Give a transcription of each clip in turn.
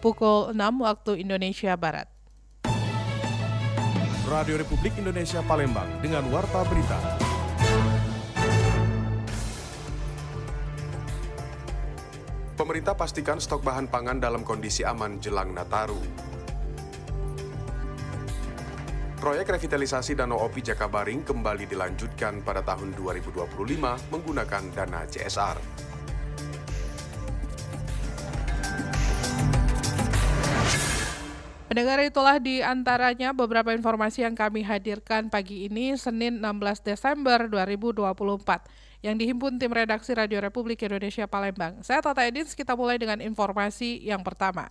pukul 6 waktu Indonesia Barat. Radio Republik Indonesia Palembang dengan Warta Berita. Pemerintah pastikan stok bahan pangan dalam kondisi aman jelang Nataru. Proyek revitalisasi Danau Opi Jakabaring kembali dilanjutkan pada tahun 2025 menggunakan dana CSR. Pendengar, itulah di antaranya beberapa informasi yang kami hadirkan pagi ini, Senin 16 Desember 2024, yang dihimpun tim redaksi Radio Republik Indonesia Palembang. Saya Tata Edins, kita mulai dengan informasi yang pertama.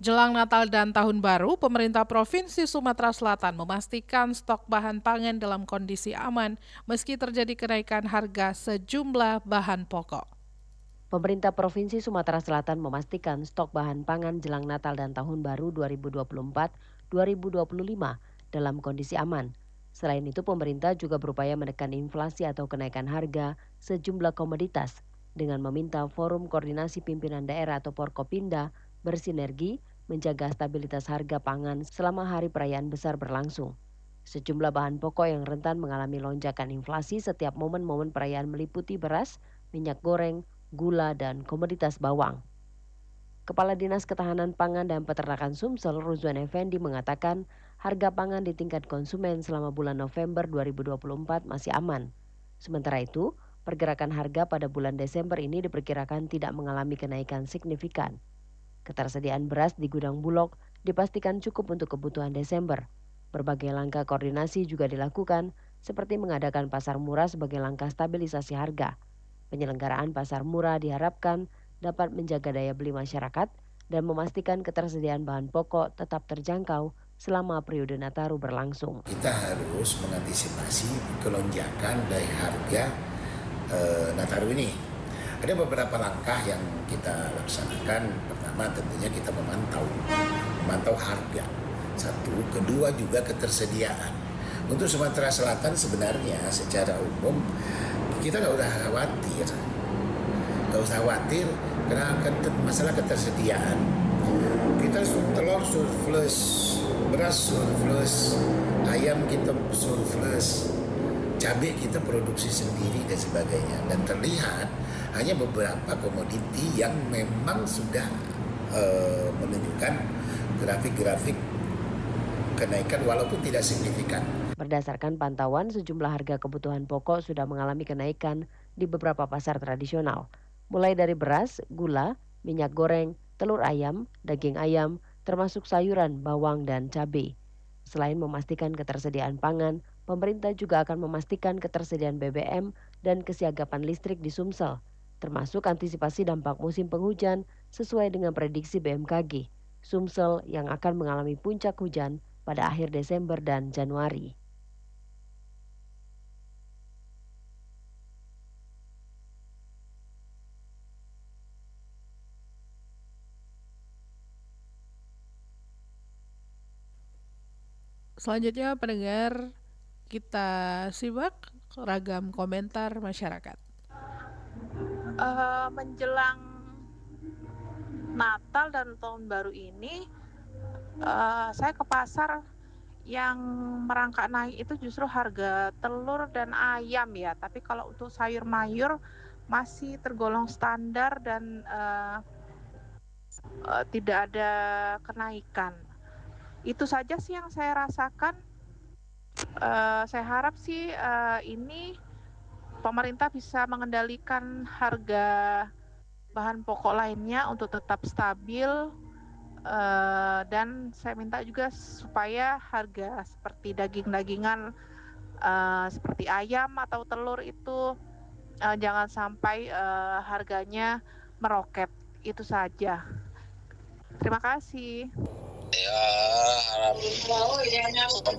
Jelang Natal dan Tahun Baru, pemerintah Provinsi Sumatera Selatan memastikan stok bahan pangan dalam kondisi aman meski terjadi kenaikan harga sejumlah bahan pokok. Pemerintah Provinsi Sumatera Selatan memastikan stok bahan pangan jelang Natal dan Tahun Baru 2024-2025 dalam kondisi aman. Selain itu, pemerintah juga berupaya menekan inflasi atau kenaikan harga sejumlah komoditas dengan meminta Forum Koordinasi Pimpinan Daerah atau Forkopimda bersinergi menjaga stabilitas harga pangan selama hari perayaan besar berlangsung. Sejumlah bahan pokok yang rentan mengalami lonjakan inflasi setiap momen-momen perayaan meliputi beras, minyak goreng, gula, dan komoditas bawang. Kepala Dinas Ketahanan Pangan dan Peternakan Sumsel, Ruzwan Effendi, mengatakan harga pangan di tingkat konsumen selama bulan November 2024 masih aman. Sementara itu, pergerakan harga pada bulan Desember ini diperkirakan tidak mengalami kenaikan signifikan. Ketersediaan beras di gudang Bulog dipastikan cukup untuk kebutuhan Desember. Berbagai langkah koordinasi juga dilakukan, seperti mengadakan pasar murah sebagai langkah stabilisasi harga. Penyelenggaraan pasar murah diharapkan dapat menjaga daya beli masyarakat dan memastikan ketersediaan bahan pokok tetap terjangkau selama periode Nataru berlangsung. Kita harus mengantisipasi kelonjakan dari harga Nataru ini. Ada beberapa langkah yang kita laksanakan. Pertama, tentunya kita memantau harga. Satu, kedua juga ketersediaan. Untuk Sumatera Selatan sebenarnya secara umum kita nggak usah khawatir karena masalah ketersediaan. Kita telur surplus, beras surplus, ayam kita surplus, cabai kita produksi sendiri dan sebagainya. Dan terlihat hanya beberapa komoditi yang memang sudah menunjukkan grafik-grafik kenaikan walaupun tidak signifikan. Berdasarkan pantauan, sejumlah harga kebutuhan pokok sudah mengalami kenaikan di beberapa pasar tradisional. Mulai dari beras, gula, minyak goreng, telur ayam, daging ayam, termasuk sayuran, bawang, dan cabai. Selain memastikan ketersediaan pangan, pemerintah juga akan memastikan ketersediaan BBM dan kesiagapan listrik di Sumsel, termasuk antisipasi dampak musim penghujan sesuai dengan prediksi BMKG. Sumsel yang akan mengalami puncak hujan pada akhir Desember dan Januari. Selanjutnya, pendengar, kita simak ragam komentar masyarakat. Menjelang Natal dan Tahun Baru ini, saya ke pasar, yang merangkak naik itu justru harga telur dan ayam ya. Tapi kalau untuk sayur mayur masih tergolong standar dan tidak ada kenaikan. Itu saja sih yang saya rasakan. Saya harap sih ini pemerintah bisa mengendalikan harga bahan pokok lainnya untuk tetap stabil, dan saya minta juga supaya harga seperti daging-dagingan seperti ayam atau telur itu jangan sampai harganya meroket. Itu saja. Terima kasih. Ya, untuk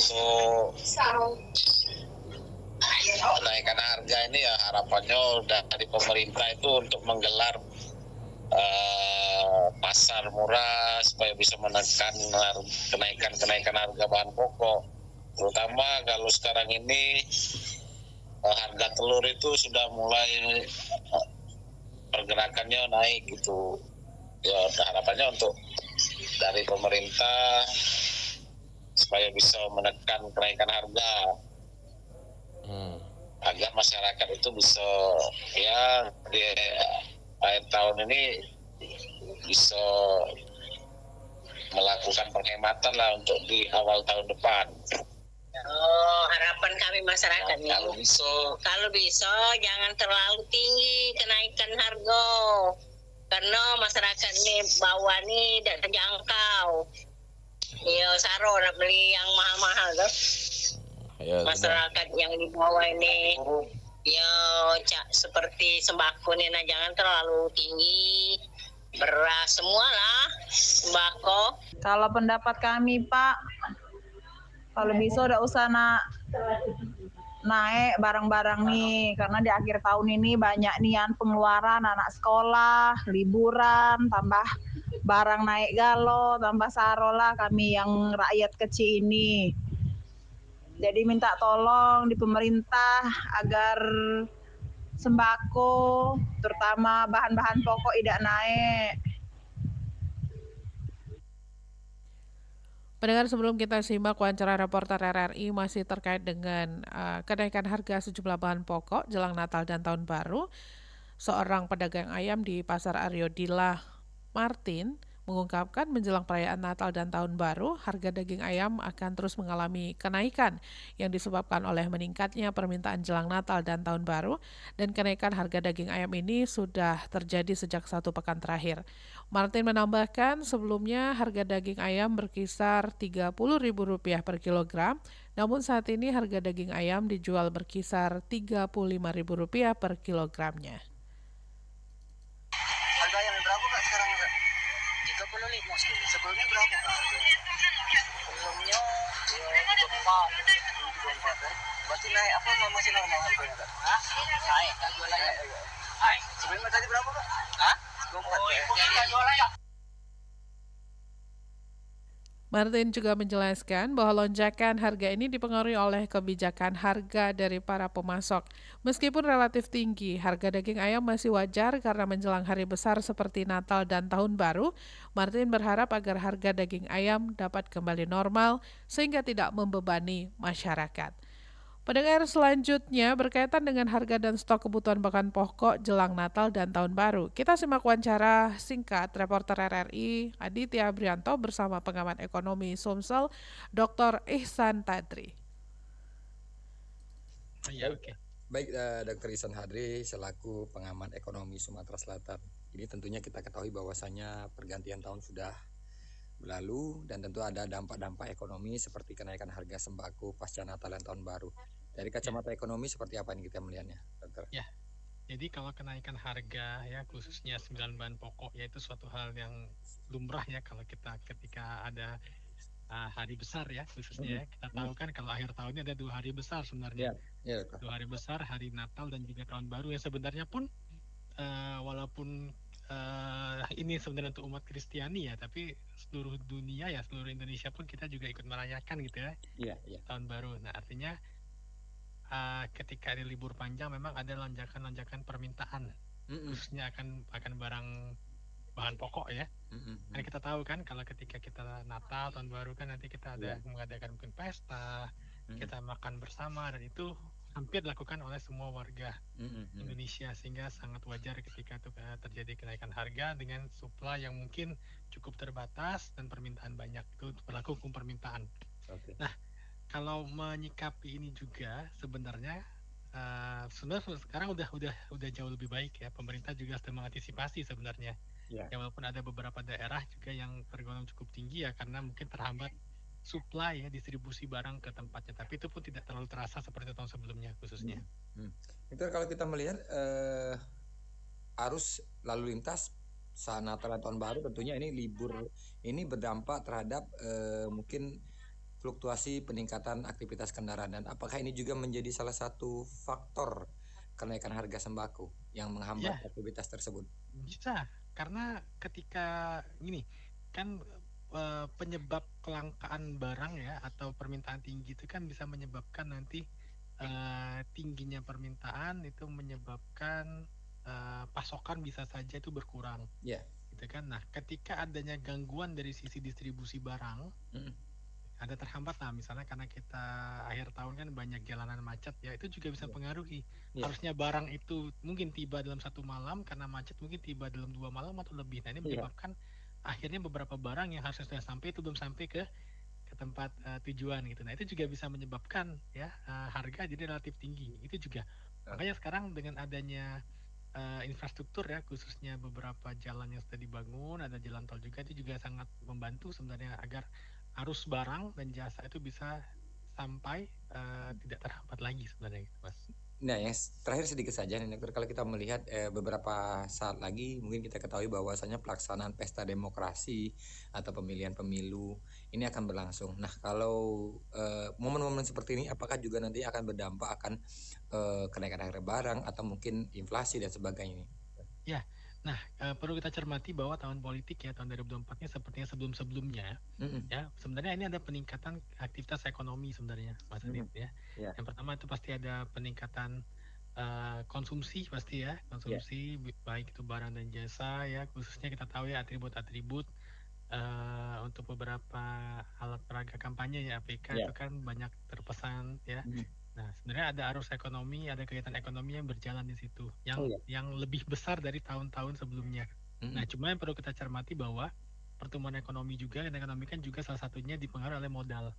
kenaikan harga ini ya harapannya dari pemerintah itu untuk menggelar pasar murah supaya bisa menekan kenaikan harga bahan pokok, terutama kalau sekarang ini harga telur itu sudah mulai pergerakannya naik gitu. Ya harapannya untuk dari pemerintah supaya bisa menekan kenaikan harga agar masyarakat itu bisa ya di akhir tahun ini bisa melakukan penghematan lah untuk di awal tahun depan. Oh, harapan kami masyarakat nih. Kalau bisa jangan terlalu tinggi kenaikan harga. Karena masyarakat nih bawah nih tidak terjangkau. Ya saro nak beli yang mahal-mahal tuh. Ya, masyarakat yang di bawah ini ya seperti sembako nih, nah jangan terlalu tinggi. Beras semua lah, sembako. Kalau pendapat kami Pak, kalau bisa udah usah naik barang-barang nih, karena di akhir tahun ini banyak nian pengeluaran anak sekolah, liburan, tambah barang naik galo, tambah saro lah kami yang rakyat kecil ini. Jadi minta tolong di pemerintah agar sembako, terutama bahan-bahan pokok tidak naik. Pendengar, sebelum kita simak wawancara reporter RRI masih terkait dengan kenaikan harga sejumlah bahan pokok jelang Natal dan Tahun Baru, seorang pedagang ayam di Pasar Aryo Dila, Martin, mengungkapkan menjelang perayaan Natal dan Tahun Baru, harga daging ayam akan terus mengalami kenaikan yang disebabkan oleh meningkatnya permintaan jelang Natal dan Tahun Baru, dan kenaikan harga daging ayam ini sudah terjadi sejak 1 pekan terakhir. Martin menambahkan sebelumnya harga daging ayam berkisar Rp30.000 per kilogram, namun saat ini harga daging ayam dijual berkisar Rp35.000 per kilogramnya. Harga ayam berapa Kak sekarang Kak? 35 sebelumnya berapa Kak? Sebelumnya ya 24 kan? Berarti naik apa masih normal harganya Kak? Hah? Naik, tak jualan ya? Sebelumnya tadi berapa Kak? Hah? 24 ya? Martin juga menjelaskan bahwa lonjakan harga ini dipengaruhi oleh kebijakan harga dari para pemasok. Meskipun relatif tinggi, harga daging ayam masih wajar karena menjelang hari besar seperti Natal dan Tahun Baru. Martin berharap agar harga daging ayam dapat kembali normal sehingga tidak membebani masyarakat. Pendengar, selanjutnya berkaitan dengan harga dan stok kebutuhan bahan pokok jelang Natal dan Tahun Baru. Kita simak wawancara singkat reporter RRI Aditya Brianto bersama pengamat ekonomi Sumsel, Dr. Ihsan Tadri. Baik, Dr. Ihsan Hadri selaku pengamat ekonomi Sumatera Selatan. Ini tentunya kita ketahui bahwasannya pergantian tahun sudah berlalu dan tentu ada dampak-dampak ekonomi seperti kenaikan harga sembako pasca Natal dan Tahun Baru. Dari kacamata ekonomi seperti apa ini kita melihatnya, Dokter? Ya, jadi kalau kenaikan harga ya khususnya 9 bahan pokok ya itu suatu hal yang lumrah ya kalau kita ketika ada hari besar ya khususnya ya. Kita tahu kan kalau akhir tahunnya ada 2 hari besar sebenarnya. Ya, 2 hari besar, hari Natal dan juga Tahun Baru yang sebenarnya pun walaupun ini sebenarnya untuk umat Kristiani ya, tapi seluruh dunia ya, seluruh Indonesia pun kita juga ikut merayakan gitu ya. Iya. Tahun Baru. Nah, artinya ketika ada libur panjang memang ada lonjakan permintaan khususnya akan barang bahan pokok ya. Karena kita tahu kan kalau ketika kita Natal Tahun Baru kan nanti kita ada mengadakan mungkin pesta, kita makan bersama, dan itu hampir dilakukan oleh semua warga Indonesia, sehingga sangat wajar ketika itu terjadi kenaikan harga dengan supply yang mungkin cukup terbatas dan permintaan banyak. Itu berlaku hukum permintaan. Nah, kalau menyikapi ini juga sebenarnya sekarang udah jauh lebih baik ya. Pemerintah juga sedang mengantisipasi sebenarnya. Ya, walaupun ada beberapa daerah juga yang tergolong cukup tinggi ya karena mungkin terhambat supply ya, distribusi barang ke tempatnya, tapi itu pun tidak terlalu terasa seperti tahun sebelumnya khususnya. Itu kalau kita melihat arus lalu lintas saat Natal dan Tahun Baru tentunya ini libur ini berdampak terhadap mungkin fluktuasi peningkatan aktivitas kendaraan, dan apakah ini juga menjadi salah satu faktor kenaikan harga sembako yang menghambat aktivitas tersebut? Bisa, karena ketika gini kan penyebab kelangkaan barang ya atau permintaan tinggi itu kan bisa menyebabkan nanti tingginya permintaan itu menyebabkan pasokan bisa saja itu berkurang. Ya. Gitu kan. Nah, ketika adanya gangguan dari sisi distribusi barang, ada terhambat lah, misalnya karena kita akhir tahun kan banyak jalanan macet ya, itu juga bisa pengaruhi. Harusnya barang itu mungkin tiba dalam 1 malam, karena macet mungkin tiba dalam 2 malam atau lebih. Nah, ini menyebabkan akhirnya beberapa barang yang harusnya sudah sampai itu belum sampai ke tempat tujuan gitu. Nah, itu juga bisa menyebabkan ya harga jadi relatif tinggi. Itu juga. Makanya sekarang dengan adanya infrastruktur ya, khususnya beberapa jalan yang sudah dibangun, ada jalan tol juga, itu juga sangat membantu sebenarnya agar arus barang dan jasa itu bisa sampai tidak terhambat lagi sebenarnya gitu, Mas. Nah, yang terakhir sedikit saja nih dokter, kalau kita melihat beberapa saat lagi mungkin kita ketahui bahwasanya pelaksanaan pesta demokrasi atau pemilihan pemilu ini akan berlangsung. Nah, kalau momen-momen seperti ini apakah juga nanti akan berdampak akan kenaikan harga barang atau mungkin inflasi dan sebagainya? Ya, nah perlu kita cermati bahwa tahun politik ya, tahun 2024-nya sepertinya sebelum-sebelumnya ya, sebenarnya ini ada peningkatan aktivitas ekonomi sebenarnya, Mas Adit ya. Yang pertama itu pasti ada peningkatan konsumsi pasti ya, konsumsi baik itu barang dan jasa ya, khususnya kita tahu ya atribut-atribut untuk beberapa alat peraga kampanye ya, APK itu kan banyak terpesan ya. Nah, sebenarnya ada arus ekonomi, ada kegiatan ekonomi yang berjalan di situ, yang lebih besar dari tahun-tahun sebelumnya. Nah, cuma yang perlu kita cermati bahwa pertumbuhan ekonomi juga, dan ekonomi kan juga salah satunya dipengaruhi oleh modal.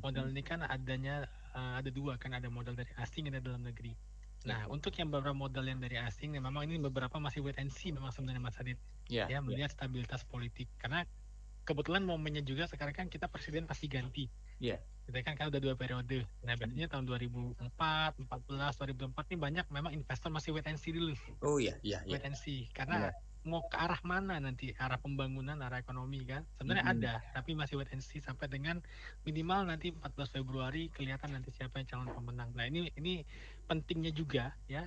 Modal ini kan adanya ada dua kan, ada modal dari asing dan dari dalam negeri. Nah, untuk yang beberapa modal yang dari asing, memang ini beberapa masih wait and see memang sebenarnya Mas Adit. Ya, melihat stabilitas politik. Karena kebetulan momennya juga sekarang kan kita presiden pasti ganti. Kita kan udah 2 periode. Nah, biasanya tahun 2004, 2014, 2024 ini banyak memang investor masih wait and see dulu. Wait and see. Karena mau ke arah mana nanti, arah pembangunan, arah ekonomi kan. Sebenarnya ada, tapi masih wait and see sampai dengan minimal nanti 14 Februari kelihatan nanti siapa yang calon pemenang. Nah, ini pentingnya juga ya.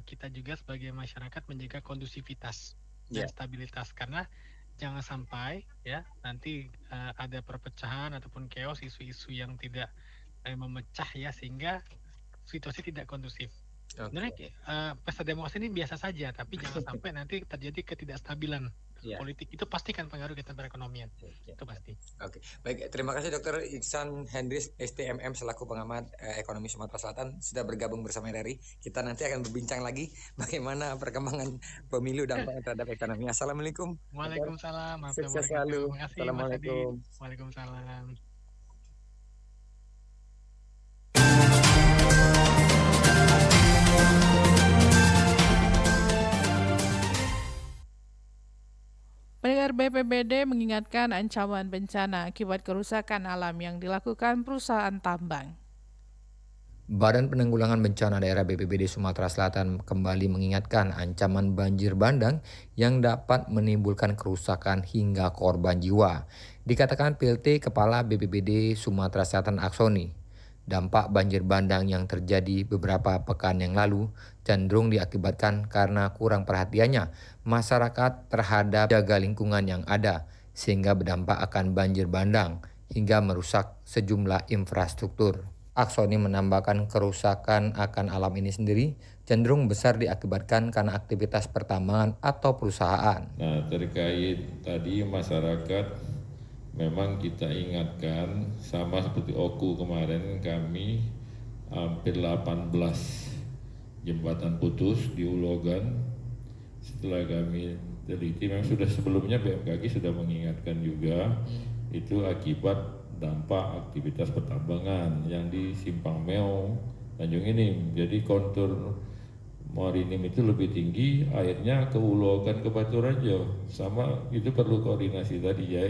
Kita juga sebagai masyarakat menjaga kondusivitas dan stabilitas, karena jangan sampai ya nanti ada perpecahan ataupun chaos, isu-isu yang tidak memecah ya, sehingga situasi tidak kondusif. Sebenarnya pesta demokrasi ini biasa saja, tapi jangan sampai nanti terjadi ketidakstabilan politik. Itu pasti kan pengaruh kita perekonomian. Itu pasti. Oke, baik. Terima kasih Dr. Iksan Hendris, STMM selaku pengamat ekonomi Sumatera Selatan sudah bergabung bersama RRI. Kita nanti akan berbincang lagi bagaimana perkembangan pemilu dampaknya terhadap ekonomi. Assalamualaikum. Waalaikumsalam. Sukses selalu. Terima kasih, Assalamualaikum. Waalaikumsalam. Pendengar BPBD mengingatkan ancaman bencana akibat kerusakan alam yang dilakukan perusahaan tambang. Badan Penanggulangan Bencana Daerah BPBD Sumatera Selatan kembali mengingatkan ancaman banjir bandang yang dapat menimbulkan kerusakan hingga korban jiwa. Dikatakan PLT Kepala BPBD Sumatera Selatan Aksoni, dampak banjir bandang yang terjadi beberapa pekan yang lalu cenderung diakibatkan karena kurang perhatiannya masyarakat terhadap jaga lingkungan yang ada, sehingga berdampak akan banjir bandang hingga merusak sejumlah infrastruktur. Aksoni menambahkan kerusakan akan alam ini sendiri cenderung besar diakibatkan karena aktivitas pertambangan atau perusahaan. Nah, terkait tadi masyarakat, memang kita ingatkan sama seperti Oku kemarin, kami hampir 18 jembatan putus di Ulogan. Setelah kami teliti, memang sudah sebelumnya BMKG sudah mengingatkan juga, itu akibat dampak aktivitas pertambangan yang di Simpang Meong, Tanjung Inim. Jadi kontur Marinim itu lebih tinggi, airnya ke Ulogan, ke Batu Rajo. Sama itu perlu koordinasi tadi ya.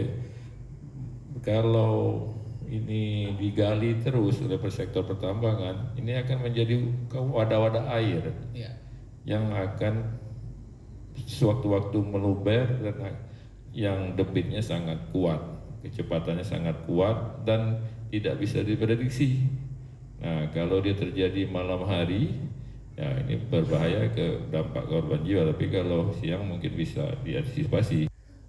Kalau ini digali terus oleh sektor pertambangan, ini akan menjadi wadah-wadah air yang akan sewaktu-waktu meluber dan yang debitnya sangat kuat, kecepatannya sangat kuat dan tidak bisa diprediksi. Nah, kalau dia terjadi malam hari, ya ini berbahaya ke dampak korban jiwa, tapi kalau siang mungkin bisa diantisipasi.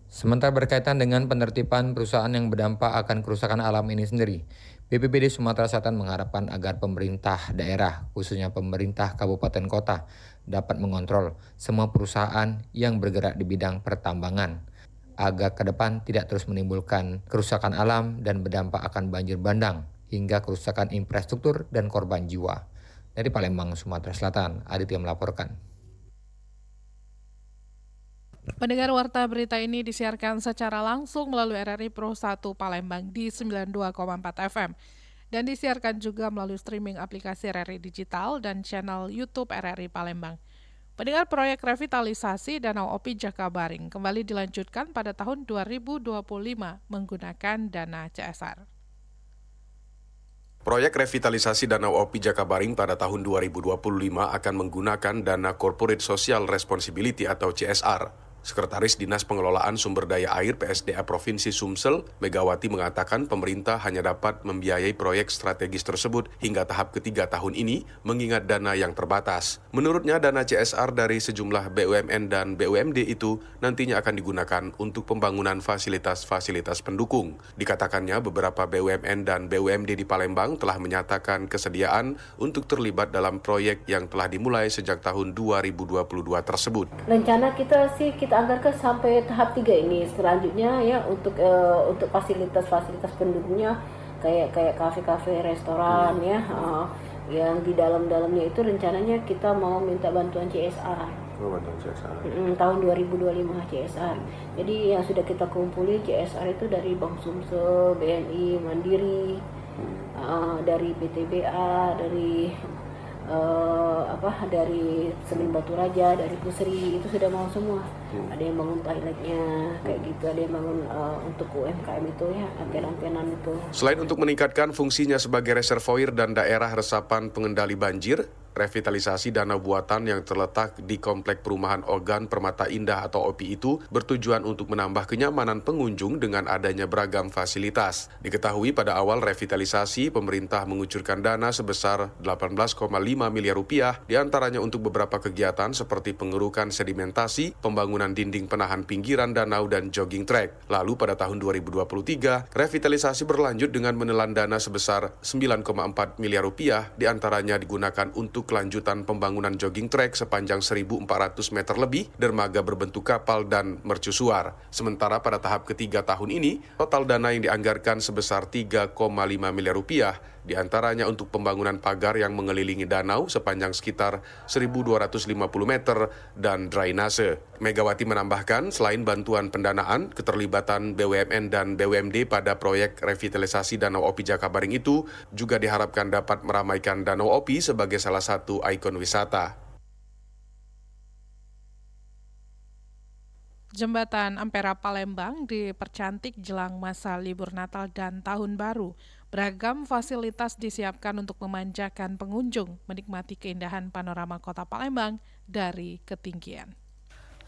Sementara berkaitan dengan penertiban perusahaan yang berdampak akan kerusakan alam ini sendiri, BPBD Sumatera Selatan mengharapkan agar pemerintah daerah, khususnya pemerintah kabupaten kota, dapat mengontrol semua perusahaan yang bergerak di bidang pertambangan, agar ke depan tidak terus menimbulkan kerusakan alam dan berdampak akan banjir bandang, hingga kerusakan infrastruktur dan korban jiwa. Dari Palembang, Sumatera Selatan, Aditya melaporkan. Pendengar warta berita ini disiarkan secara langsung melalui RRI Pro 1 Palembang di 92,4 FM dan disiarkan juga melalui streaming aplikasi RRI Digital dan channel YouTube RRI Palembang. Pendengar, proyek revitalisasi Danau Opi Jakabaring kembali dilanjutkan pada tahun 2025 menggunakan dana CSR. Proyek revitalisasi Danau Opi Jakabaring pada tahun 2025 akan menggunakan dana Corporate Social Responsibility atau CSR. Sekretaris Dinas Pengelolaan Sumber Daya Air PSDA Provinsi Sumsel, Megawati mengatakan pemerintah hanya dapat membiayai proyek strategis tersebut hingga tahap ketiga tahun ini mengingat dana yang terbatas. Menurutnya dana CSR dari sejumlah BUMN dan BUMD itu nantinya akan digunakan untuk pembangunan fasilitas-fasilitas pendukung. Dikatakannya beberapa BUMN dan BUMD di Palembang telah menyatakan kesediaan untuk terlibat dalam proyek yang telah dimulai sejak tahun 2022 tersebut. Rencana kita anggarkan sampai tahap 3 ini. Selanjutnya ya untuk fasilitas-fasilitas pendukungnya kayak kafe-kafe, restoran ya, yang di dalamnya itu rencananya kita mau minta bantuan CSR. Tahun 2025 CSR. Jadi yang sudah kita kumpuli CSR itu dari Bank Sumsel, BNI, Mandiri, dari PTBA, dari dari Semen Batu Raja, dari Pusri, itu sudah mau semua. Ada yang bangun toiletnya kayak gitu, ada yang bangun untuk UMKM itu ya, anten-antenan itu. Selain untuk meningkatkan fungsinya sebagai reservoir dan daerah resapan pengendali banjir, revitalisasi danau buatan yang terletak di Komplek Perumahan Ogan Permata Indah atau OPI itu bertujuan untuk menambah kenyamanan pengunjung dengan adanya beragam fasilitas. Diketahui pada awal revitalisasi, pemerintah mengucurkan dana sebesar 18,5 miliar rupiah, diantaranya untuk beberapa kegiatan seperti pengerukan sedimentasi, pembangunan dinding penahan pinggiran danau, dan jogging track. Lalu pada tahun 2023, revitalisasi berlanjut dengan menelan dana sebesar 9,4 miliar rupiah, diantaranya digunakan untuk kelanjutan pembangunan jogging track sepanjang 1.400 meter lebih, dermaga berbentuk kapal, dan mercusuar. Sementara pada tahap ketiga tahun ini, total dana yang dianggarkan sebesar 3,5 miliar rupiah, diantaranya untuk pembangunan pagar yang mengelilingi danau sepanjang sekitar 1.250 meter dan drainase. Megawati menambahkan, selain bantuan pendanaan, keterlibatan BUMN dan BUMD pada proyek revitalisasi Danau Opi Jakabaring itu juga diharapkan dapat meramaikan Danau Opi sebagai salah satu ikon wisata. Jembatan Ampera Palembang dipercantik jelang masa libur Natal dan Tahun Baru. Beragam fasilitas disiapkan untuk memanjakan pengunjung menikmati keindahan panorama kota Palembang dari ketinggian.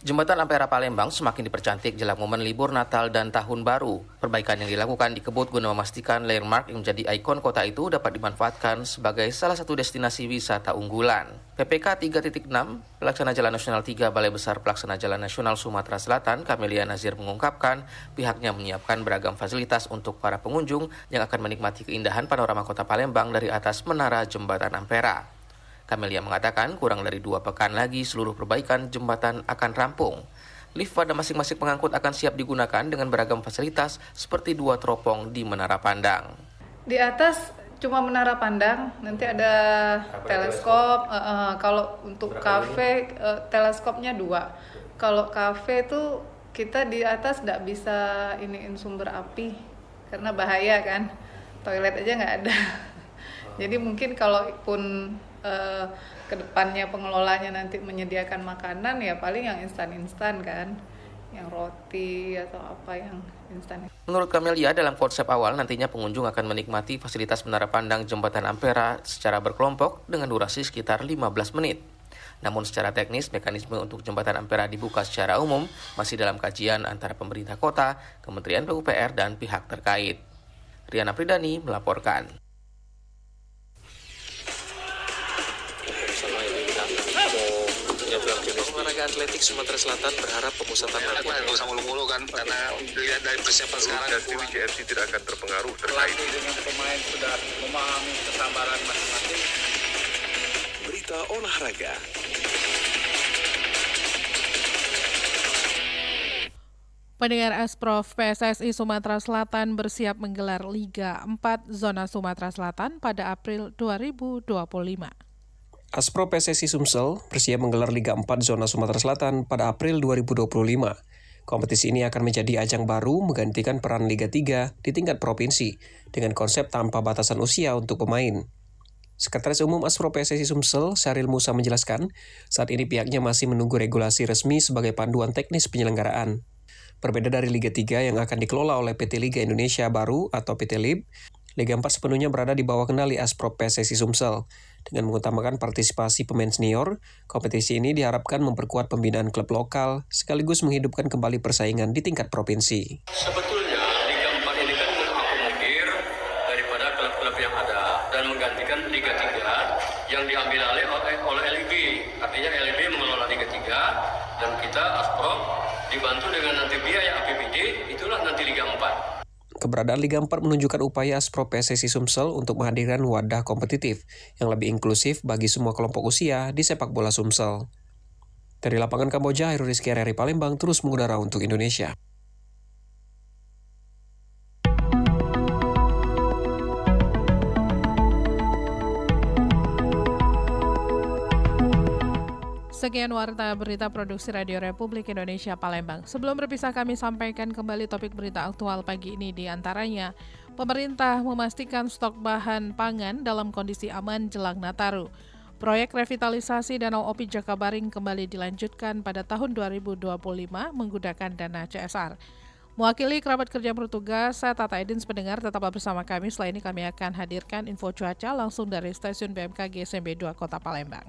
Jembatan Ampera Palembang semakin dipercantik jelang momen libur Natal dan Tahun Baru. Perbaikan yang dilakukan di Kebut guna memastikan landmark yang menjadi ikon kota itu dapat dimanfaatkan sebagai salah satu destinasi wisata unggulan. PPK 3.6, Pelaksana Jalan Nasional 3 Balai Besar Pelaksana Jalan Nasional Sumatera Selatan, Kamelia Nazir mengungkapkan pihaknya menyiapkan beragam fasilitas untuk para pengunjung yang akan menikmati keindahan panorama kota Palembang dari atas menara Jembatan Ampera. Kamelia mengatakan kurang dari 2 pekan lagi seluruh perbaikan jembatan akan rampung. Lift pada masing-masing pengangkut akan siap digunakan dengan beragam fasilitas seperti 2 teropong di Menara Pandang. Di atas cuma Menara Pandang, nanti ada teleskop. Kalau untuk kafe, teleskopnya 2. Kalau kafe itu kita di atas tidak bisa iniin sumber api karena bahaya kan. Toilet aja nggak ada. Jadi mungkin kalaupun kedepannya pengelolanya nanti menyediakan makanan ya paling yang instan-instan kan, yang roti atau apa yang instan. Menurut Kamelia, dalam konsep awal nantinya pengunjung akan menikmati fasilitas Menara Pandang Jembatan Ampera secara berkelompok dengan durasi sekitar 15 menit. Namun secara teknis, mekanisme untuk Jembatan Ampera dibuka secara umum masih dalam kajian antara pemerintah kota, Kementerian PUPR, dan pihak terkait. Riana Pridani melaporkan. Liga Atletik Sumatera Selatan berharap pemusatan latihan nggak usah mulu-mulu kan, karena dilihat dari persiapan sekarang. JRC tidak akan terpengaruh Pelatih dengan pemain sudah memahami kesabaran masing-masing. Berita olahraga. Pendengar Asprof, PSSI Sumatera Selatan bersiap menggelar Liga 4 Zona Sumatera Selatan pada April 2025. Asprof PSSI Sumsel bersiap menggelar Liga 4 Zona Sumatera Selatan pada April 2025. Kompetisi ini akan menjadi ajang baru menggantikan peran Liga 3 di tingkat provinsi dengan konsep tanpa batasan usia untuk pemain. Sekretaris Umum Asprof PSSI Sumsel, Syaril Musa menjelaskan, saat ini pihaknya masih menunggu regulasi resmi sebagai panduan teknis penyelenggaraan. Berbeda dari Liga 3 yang akan dikelola oleh PT Liga Indonesia Baru atau PT LIB, Liga 4 sepenuhnya berada di bawah kendali Asprof PSSI Sumsel. Dengan mengutamakan partisipasi pemain senior, kompetisi ini diharapkan memperkuat pembinaan klub lokal sekaligus menghidupkan kembali persaingan di tingkat provinsi. Sebetulnya Liga 4 ini kan mengakomodir daripada klub-klub yang ada dan menggantikan Liga 3 yang diambil alih oleh LIB. Artinya LIB mengelola Liga 3 dan kita Asprof dibantu dengan nanti biaya APBD, itulah nanti Liga 4. Keberadaan Liga 4 menunjukkan upaya Asprof PSSI Sumsel untuk menghadirkan wadah kompetitif yang lebih inklusif bagi semua kelompok usia di sepak bola Sumsel. Dari lapangan Kamboja, Heru Rizky RRI Palembang terus mengudara untuk Indonesia. Sekian warta berita produksi Radio Republik Indonesia Palembang. Sebelum berpisah kami sampaikan kembali topik berita aktual pagi ini, di antaranya pemerintah memastikan stok bahan pangan dalam kondisi aman jelang Nataru. Proyek revitalisasi Danau Opi Jakabaring kembali dilanjutkan pada tahun 2025 menggunakan dana CSR. Mewakili kerabat kerja bertugas, saya Tata Edins, pendengar tetaplah bersama kami. Setelah ini kami akan hadirkan info cuaca langsung dari stasiun BMKG SMB 2 Kota Palembang.